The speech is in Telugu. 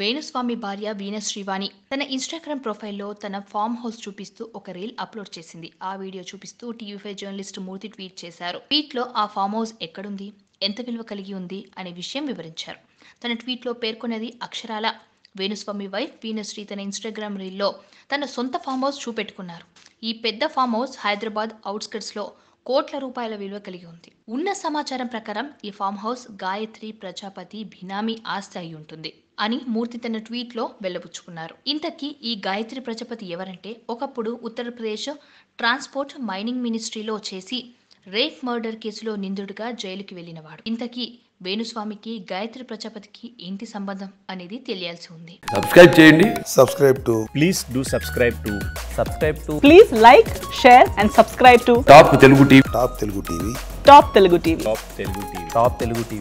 వేణుస్వామి భార్య వీణ శ్రీవాణి తన ఇన్‌స్టాగ్రామ్ ప్రొఫైల్‌లో తన ఫార్మ్ హౌస్ చూపిస్తూ ఒక రీల్ అప్‌లోడ్ చేసింది. ఆ వీడియో చూపిస్తూ టీవీ5 జర్నలిస్ట్ మూర్తి ట్వీట్ చేశారు. ట్వీట్‌లో ఆ ఫార్మ్ హౌస్ ఎక్కడుంది, ఎంత విలువ కలిగి ఉంది అనే విషయం వివరించారు. తన ట్వీట్‌లో పేర్కొన్నది అక్షరాల వేణుస్వామి వైఫ్ వీణశ్రీ తన ఇన్‌స్టాగ్రామ్ రీల్‌లో తన సొంత ఫార్మ్ హౌస్ చూపెట్టుకున్నారు. ఈ పెద్ద ఫార్మ్ హౌస్ హైదరాబాద్ ఔట్‌స్కట్స్‌లో కోట్ల రూపాయల విలువ కలిగి ఉంది. ఉన్న సమాచారం ప్రకారం ఈ ఫార్మ్ హౌస్ గాయత్రి ప్రజాపతి బినామీ ఆస్తి అయి ఉంటుంది అని మూర్తి తన ట్వీట్లో వెల్లబుచ్చుకున్నారు. ఇంతకీ ఈ గాయత్రి ప్రజాపతి ఎవరంటే ఒకప్పుడు ఉత్తరప్రదేశ్ ట్రాన్స్పోర్ట్ మైనింగ్ మినిస్ట్రీలో చేసి రేప్ మర్డర్ కేసులో నిందితుడిగా జైలుకి వెళ్ళినవాడు. ఇంతకీ వేణుస్వామికి గాయత్రి ప్రజాపతికి ఏంటి సంబంధం అనేది తెలియాల్సి ఉంది. సబ్స్క్రైబ్ చేయండి. Please do subscribe to Please like, share and subscribe to top Telugu TV. Top Telugu TV. Top Telugu TV.